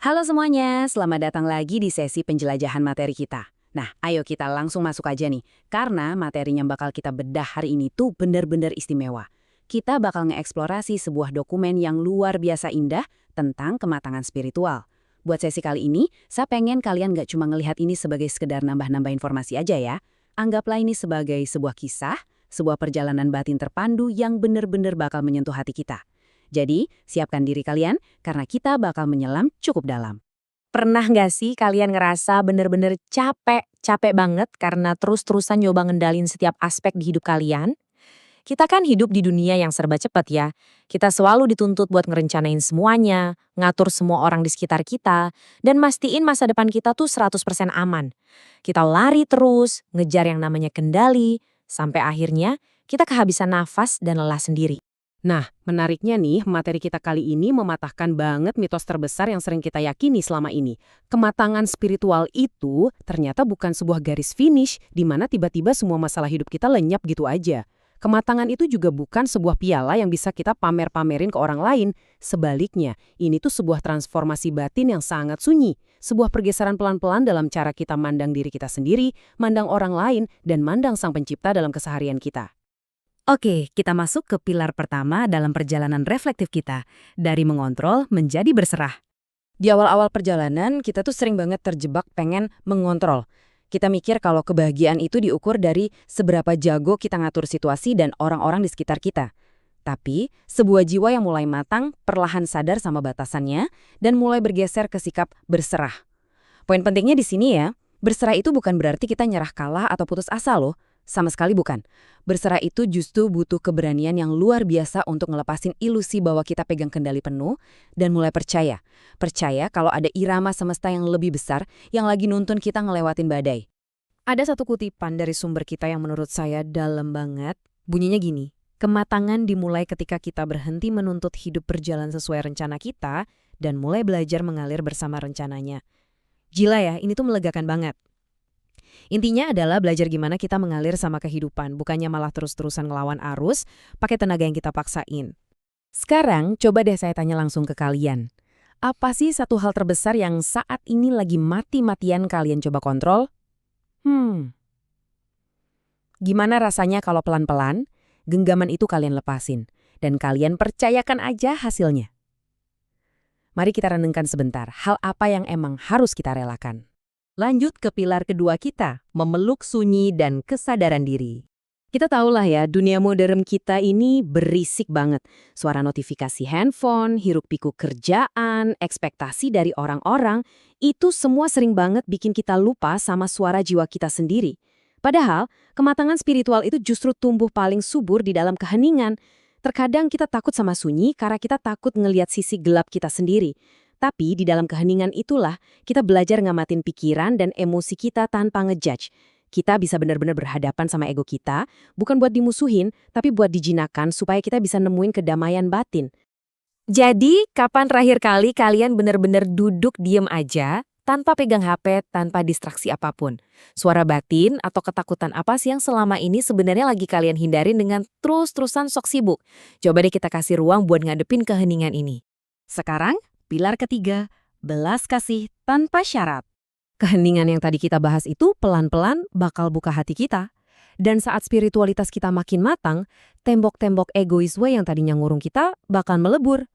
Halo semuanya, selamat datang lagi di sesi penjelajahan materi kita. Nah, ayo kita langsung masuk aja nih, karena materi yang bakal kita bedah hari ini tuh bener-bener istimewa. Kita bakal ngeeksplorasi sebuah dokumen yang luar biasa indah tentang kematangan spiritual. Buat sesi kali ini, saya pengen kalian nggak cuma ngelihat ini sebagai sekedar nambah-nambah informasi aja ya. Anggaplah ini sebagai sebuah kisah, sebuah perjalanan batin terpandu yang bener-bener bakal menyentuh hati kita. Jadi, siapkan diri kalian karena kita bakal menyelam cukup dalam. Pernah nggak sih kalian ngerasa bener-bener capek banget karena terus-terusan nyoba ngendalin setiap aspek di hidup kalian? Kita kan hidup di dunia yang serba cepat ya. Kita selalu dituntut buat ngerencanain semuanya, ngatur semua orang di sekitar kita, dan mastiin masa depan kita tuh 100% aman. Kita lari terus, ngejar yang namanya kendali, sampai akhirnya kita kehabisan nafas dan lelah sendiri. Nah, menariknya nih, materi kita kali ini mematahkan banget mitos terbesar yang sering kita yakini selama ini. Kematangan spiritual itu ternyata bukan sebuah garis finish di mana tiba-tiba semua masalah hidup kita lenyap gitu aja. Kematangan itu juga bukan sebuah piala yang bisa kita pamer-pamerin ke orang lain. Sebaliknya, ini tuh sebuah transformasi batin yang sangat sunyi. Sebuah pergeseran pelan-pelan dalam cara kita mandang diri kita sendiri, mandang orang lain, dan mandang Sang Pencipta dalam keseharian kita. Oke, kita masuk ke pilar pertama dalam perjalanan reflektif kita, dari mengontrol menjadi berserah. Di awal-awal perjalanan, kita tuh sering banget terjebak pengen mengontrol. Kita mikir kalau kebahagiaan itu diukur dari seberapa jago kita ngatur situasi dan orang-orang di sekitar kita. Tapi, sebuah jiwa yang mulai matang perlahan sadar sama batasannya dan mulai bergeser ke sikap berserah. Poin pentingnya di sini ya, berserah itu bukan berarti kita nyerah kalah atau putus asa loh. Sama sekali bukan. Berserah itu justru butuh keberanian yang luar biasa untuk ngelepasin ilusi bahwa kita pegang kendali penuh dan mulai percaya. Percaya kalau ada irama semesta yang lebih besar yang lagi nuntun kita ngelewatin badai. Ada satu kutipan dari sumber kita yang menurut saya dalam banget. Bunyinya gini, kematangan dimulai ketika kita berhenti menuntut hidup berjalan sesuai rencana kita dan mulai belajar mengalir bersama rencananya. Gila ya, ini tuh melegakan banget. Intinya adalah belajar gimana kita mengalir sama kehidupan, bukannya malah terus-terusan ngelawan arus, pakai tenaga yang kita paksain. Sekarang, coba deh saya tanya langsung ke kalian. Apa sih satu hal terbesar yang saat ini lagi mati-matian kalian coba kontrol? Gimana rasanya kalau pelan-pelan, genggaman itu kalian lepasin, dan kalian percayakan aja hasilnya? Mari kita renungkan sebentar, hal apa yang emang harus kita relakan. Lanjut ke pilar kedua kita, memeluk sunyi dan kesadaran diri. Kita tahulah ya, dunia modern kita ini berisik banget. Suara notifikasi handphone, hiruk-pikuk kerjaan, ekspektasi dari orang-orang, itu semua sering banget bikin kita lupa sama suara jiwa kita sendiri. Padahal, kematangan spiritual itu justru tumbuh paling subur di dalam keheningan. Terkadang kita takut sama sunyi karena kita takut ngelihat sisi gelap kita sendiri. Tapi di dalam keheningan itulah kita belajar ngamatin pikiran dan emosi kita tanpa ngejudge. Kita bisa benar-benar berhadapan sama ego kita, bukan buat dimusuhin, tapi buat dijinakan supaya kita bisa nemuin kedamaian batin. Jadi, kapan terakhir kali kalian benar-benar duduk diem aja, tanpa pegang HP, tanpa distraksi apapun? Suara batin atau ketakutan apa sih yang selama ini sebenarnya lagi kalian hindarin dengan terus-terusan sok sibuk? Coba deh kita kasih ruang buat ngadepin keheningan ini. Sekarang, pilar ketiga, belas kasih tanpa syarat. Keheningan yang tadi kita bahas itu pelan-pelan bakal buka hati kita. Dan saat spiritualitas kita makin matang, tembok-tembok egoisme yang tadinya ngurung kita bakal melebur.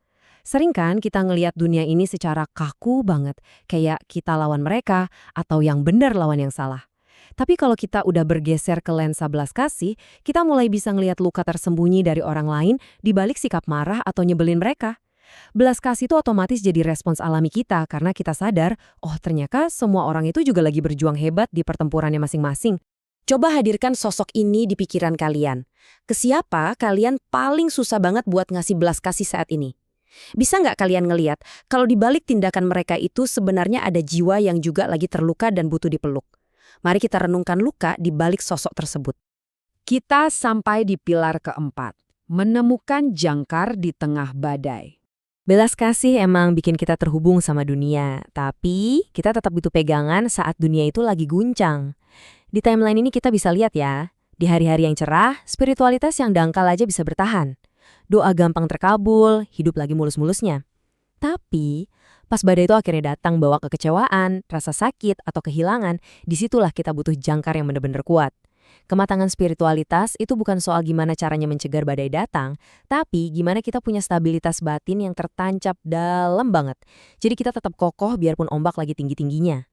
Sering kan kita ngelihat dunia ini secara kaku banget, kayak kita lawan mereka atau yang benar lawan yang salah. Tapi kalau kita udah bergeser ke lensa belas kasih, kita mulai bisa ngelihat luka tersembunyi dari orang lain di balik sikap marah atau nyebelin mereka. Belas kasih itu otomatis jadi respons alami kita karena kita sadar, oh ternyata semua orang itu juga lagi berjuang hebat di pertempurannya masing-masing. Coba hadirkan sosok ini di pikiran kalian. Ke siapa kalian paling susah banget buat ngasih belas kasih saat ini? Bisa nggak kalian ngeliat kalau di balik tindakan mereka itu sebenarnya ada jiwa yang juga lagi terluka dan butuh dipeluk? Mari kita renungkan luka di balik sosok tersebut. Kita sampai di pilar keempat, menemukan jangkar di tengah badai. Belas kasih emang bikin kita terhubung sama dunia, tapi kita tetap butuh pegangan saat dunia itu lagi guncang. Di timeline ini kita bisa lihat ya, di hari-hari yang cerah, spiritualitas yang dangkal aja bisa bertahan. Doa gampang terkabul, hidup lagi mulus-mulusnya. Tapi, Pas badai itu akhirnya datang bawa kekecewaan, rasa sakit, atau kehilangan, disitulah kita butuh jangkar yang benar-benar kuat. Kematangan spiritualitas itu bukan soal gimana caranya mencegah badai datang, tapi gimana kita punya stabilitas batin yang tertancap dalam banget. Jadi kita tetap kokoh biarpun ombak lagi tinggi-tingginya.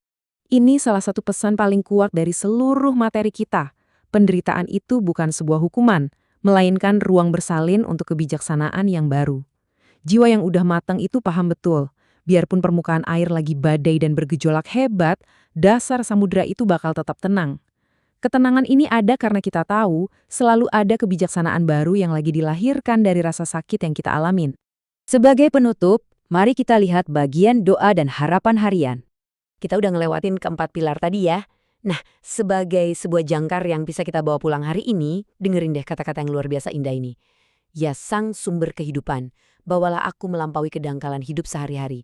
Ini salah satu pesan paling kuat dari seluruh materi kita. Penderitaan itu bukan sebuah hukuman, melainkan ruang bersalin untuk kebijaksanaan yang baru. Jiwa yang udah matang itu paham betul. Biarpun permukaan air lagi badai dan bergejolak hebat, dasar samudera itu bakal tetap tenang. Ketenangan ini ada karena kita tahu selalu ada kebijaksanaan baru yang lagi dilahirkan dari rasa sakit yang kita alamin. Sebagai penutup, mari kita lihat bagian doa dan harapan harian. Kita udah ngelewatin keempat pilar tadi ya. Nah, sebagai sebuah jangkar yang bisa kita bawa pulang hari ini, dengerin deh kata-kata yang luar biasa indah ini. Ya sang sumber kehidupan, bawalah aku melampaui kedangkalan hidup sehari-hari.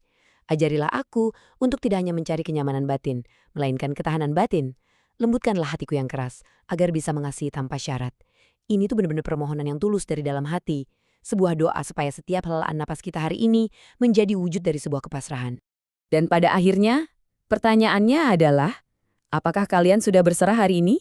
Ajarilah aku untuk tidak hanya mencari kenyamanan batin, melainkan ketahanan batin. Lembutkanlah hatiku yang keras, agar bisa mengasihi tanpa syarat. Ini tuh benar-benar permohonan yang tulus dari dalam hati. Sebuah doa supaya setiap helaan napas kita hari ini menjadi wujud dari sebuah kepasrahan. Dan pada akhirnya, pertanyaannya adalah, apakah kalian sudah berserah hari ini?